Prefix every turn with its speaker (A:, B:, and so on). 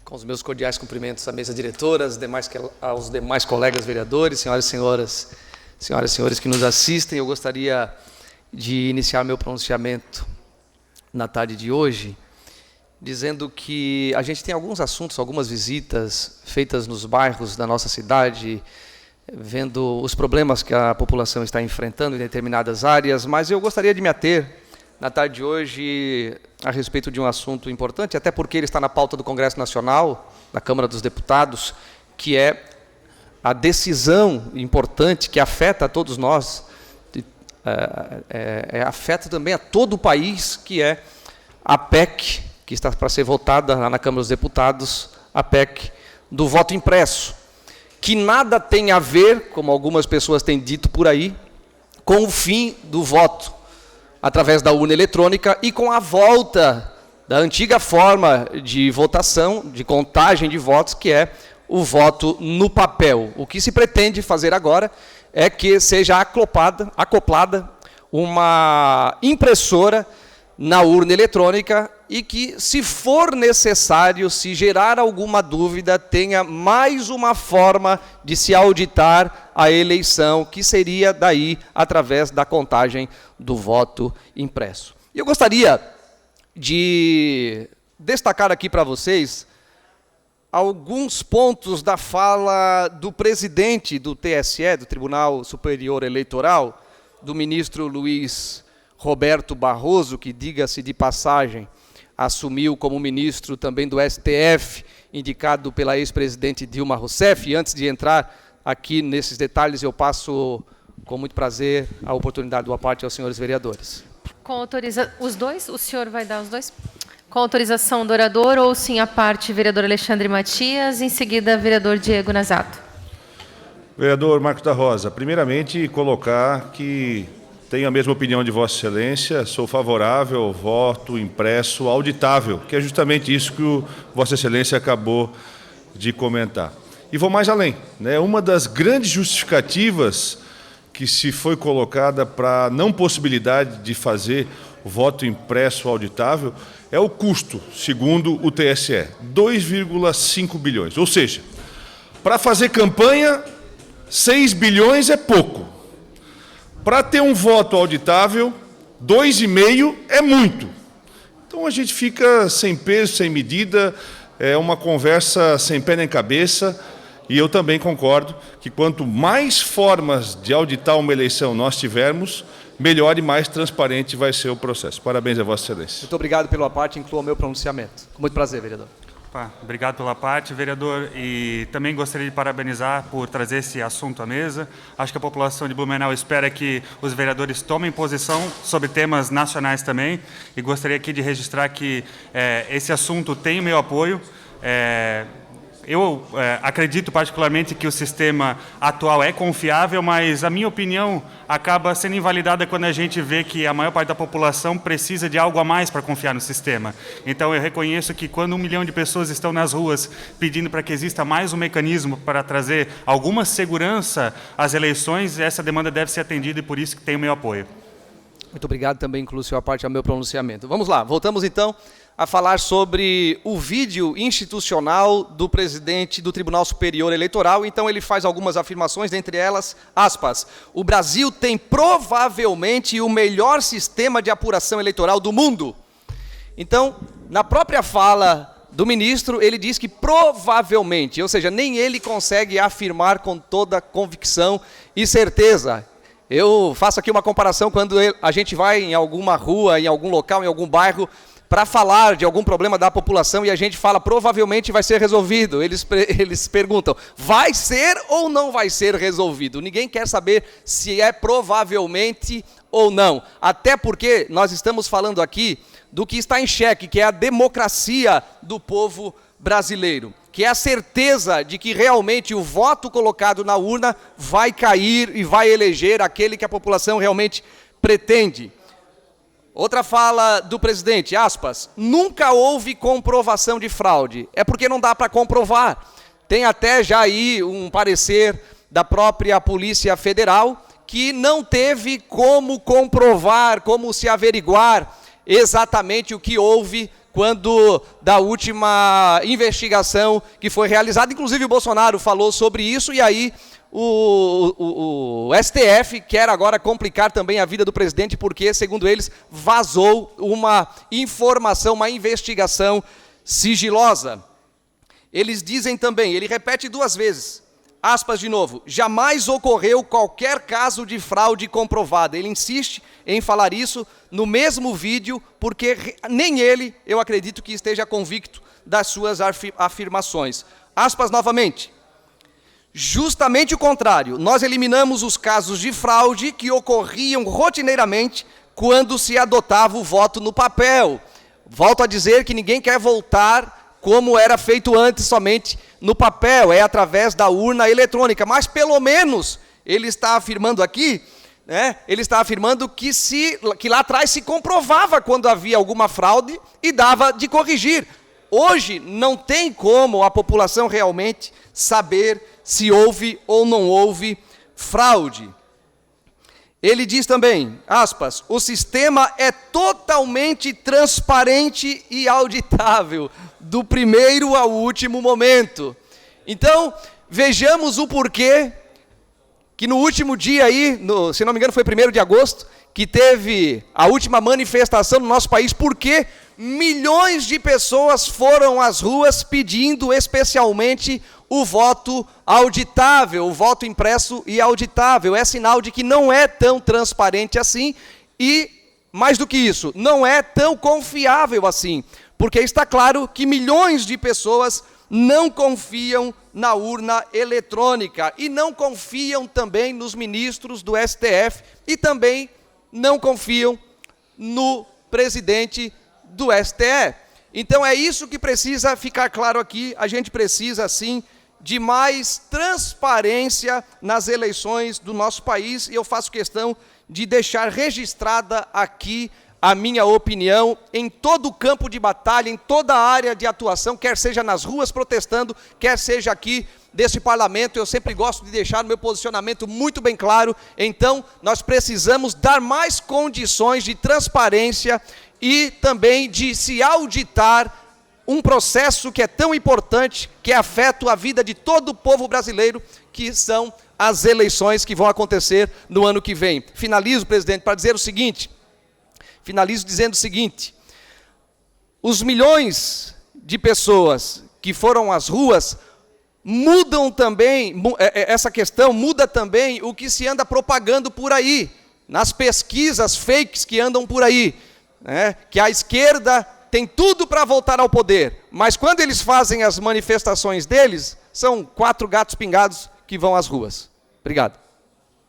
A: Com os meus cordiais cumprimentos à mesa diretora, aos demais colegas vereadores, senhoras e senhores que nos assistem, eu gostaria de iniciar meu pronunciamento na tarde de hoje, dizendo que a gente tem alguns assuntos, algumas visitas feitas nos bairros da nossa cidade, vendo os problemas que a população está enfrentando em determinadas áreas, mas eu gostaria de me ater, na tarde de hoje, a respeito de um assunto importante, até porque ele está na pauta do Congresso Nacional, da Câmara dos Deputados, que é a decisão importante que afeta a todos nós, afeta também a todo o país, que é a PEC, que está para ser votada lá na Câmara dos Deputados, a PEC do voto impresso, que nada tem a ver, como algumas pessoas têm dito por aí, com o fim do voto através da urna eletrônica e com a volta da antiga forma de votação, de contagem de votos, que é o voto no papel. O que se pretende fazer agora é que seja acoplada uma impressora na urna eletrônica e que, se for necessário, se gerar alguma dúvida, tenha mais uma forma de se auditar a eleição, que seria daí através da contagem do voto impresso. E eu gostaria de destacar aqui para vocês alguns pontos da fala do presidente do TSE, do Tribunal Superior Eleitoral, do ministro Luiz Roberto Barroso, que, diga-se de passagem, assumiu como ministro também do STF, indicado pela ex-presidente Dilma Rousseff. E antes de entrar aqui nesses detalhes, eu passo, com muito prazer, a oportunidade da parte aos senhores vereadores.
B: Os dois? O senhor vai dar os dois? Com autorização do orador, ou sim a parte, vereador Alexandre Matias, em seguida, vereador Diego Nazato.
C: Vereador Marcos da Rosa, primeiramente colocar que tenho a mesma opinião de Vossa Excelência, sou favorável ao voto impresso auditável, que é justamente isso que o Vossa Excelência acabou de comentar. E vou mais além, né? Uma das grandes justificativas que se foi colocada para a não possibilidade de fazer o voto impresso auditável é o custo, segundo o TSE, 2,5 bilhões. Ou seja, para fazer campanha, 6 bilhões é pouco. Para ter um voto auditável, 2,5 é muito. Então a gente fica sem peso, sem medida, é uma conversa sem pé nem cabeça, e eu também concordo que quanto mais formas de auditar uma eleição nós tivermos, melhor e mais transparente vai ser o processo. Parabéns a Vossa Excelência.
A: Muito obrigado pela parte, inclua o meu pronunciamento. Com muito prazer, vereador.
D: Obrigado pela parte, vereador, e também gostaria de parabenizar por trazer esse assunto à mesa. Acho que a população de Blumenau espera que os vereadores tomem posição sobre temas nacionais também, e gostaria aqui de registrar que esse assunto tem o meu apoio. Eu acredito particularmente que o sistema atual é confiável, mas a minha opinião acaba sendo invalidada quando a gente vê que a maior parte da população precisa de algo a mais para confiar no sistema. Então eu reconheço que quando 1 milhão de pessoas estão nas ruas pedindo para que exista mais um mecanismo para trazer alguma segurança às eleições, essa demanda deve ser atendida e por isso que tem o meu apoio.
A: Muito obrigado também, incluo a parte ao meu pronunciamento. Vamos lá, voltamos então a falar sobre o vídeo institucional do presidente do Tribunal Superior Eleitoral. Então ele faz algumas afirmações, dentre elas, aspas, o Brasil tem provavelmente o melhor sistema de apuração eleitoral do mundo. Então, na própria fala do ministro, ele diz que provavelmente, ou seja, nem ele consegue afirmar com toda convicção e certeza. Eu faço aqui uma comparação quando a gente vai em alguma rua, em algum local, em algum bairro, para falar de algum problema da população e a gente fala, provavelmente vai ser resolvido. Eles perguntam, vai ser ou não vai ser resolvido? Ninguém quer saber se é provavelmente ou não. Até porque nós estamos falando aqui do que está em xeque, que é a democracia do povo brasileiro, que é a certeza de que realmente o voto colocado na urna vai cair e vai eleger aquele que a população realmente pretende. Outra fala do presidente, aspas, nunca houve comprovação de fraude. É porque não dá para comprovar. Tem até já aí um parecer da própria Polícia Federal que não teve como comprovar, como se averiguar exatamente o que houve quando da última investigação que foi realizada. Inclusive o Bolsonaro falou sobre isso, e aí o STF quer agora complicar também a vida do presidente, porque, segundo eles, vazou uma informação, uma investigação sigilosa. Eles dizem também, ele repete 2 vezes, aspas de novo, jamais ocorreu qualquer caso de fraude comprovada. Ele insiste em falar isso no mesmo vídeo, porque nem ele, eu acredito, que esteja convicto das suas afirmações. Aspas novamente. Justamente o contrário, nós eliminamos os casos de fraude que ocorriam rotineiramente quando se adotava o voto no papel. Volto a dizer que ninguém quer voltar como era feito antes, somente no papel, é através da urna eletrônica. Mas, pelo menos, ele está afirmando aqui, né, ele está afirmando que lá atrás se comprovava quando havia alguma fraude e dava de corrigir. Hoje, não tem como a população realmente saber se houve ou não houve fraude. Ele diz também, aspas, o sistema é totalmente transparente e auditável, do primeiro ao último momento. Então, vejamos o porquê que no último dia aí, se não me engano foi 1º de agosto, que teve a última manifestação no nosso país, porque milhões de pessoas foram às ruas pedindo especialmente o voto auditável, o voto impresso e auditável. É sinal de que não é tão transparente assim e, mais do que isso, não é tão confiável assim, porque está claro que milhões de pessoas não confiam na urna eletrônica e não confiam também nos ministros do STF e também não confiam no presidente do STF. Então é isso que precisa ficar claro aqui, a gente precisa sim de mais transparência nas eleições do nosso país, e eu faço questão de deixar registrada aqui a minha opinião em todo o campo de batalha, em toda a área de atuação, quer seja nas ruas protestando, quer seja aqui desse parlamento. Eu sempre gosto de deixar o meu posicionamento muito bem claro. Então, nós precisamos dar mais condições de transparência e também de se auditar um processo que é tão importante, que afeta a vida de todo o povo brasileiro, que são as eleições que vão acontecer no ano que vem. Finalizo, presidente, para dizer o seguinte, dizendo o seguinte, os milhões de pessoas que foram às ruas mudam também, essa questão muda também o que se anda propagando por aí, nas pesquisas fakes que andam por aí, né, que a esquerda tem tudo para voltar ao poder, mas quando eles fazem as manifestações deles, são 4 gatos pingados que vão às ruas. Obrigado.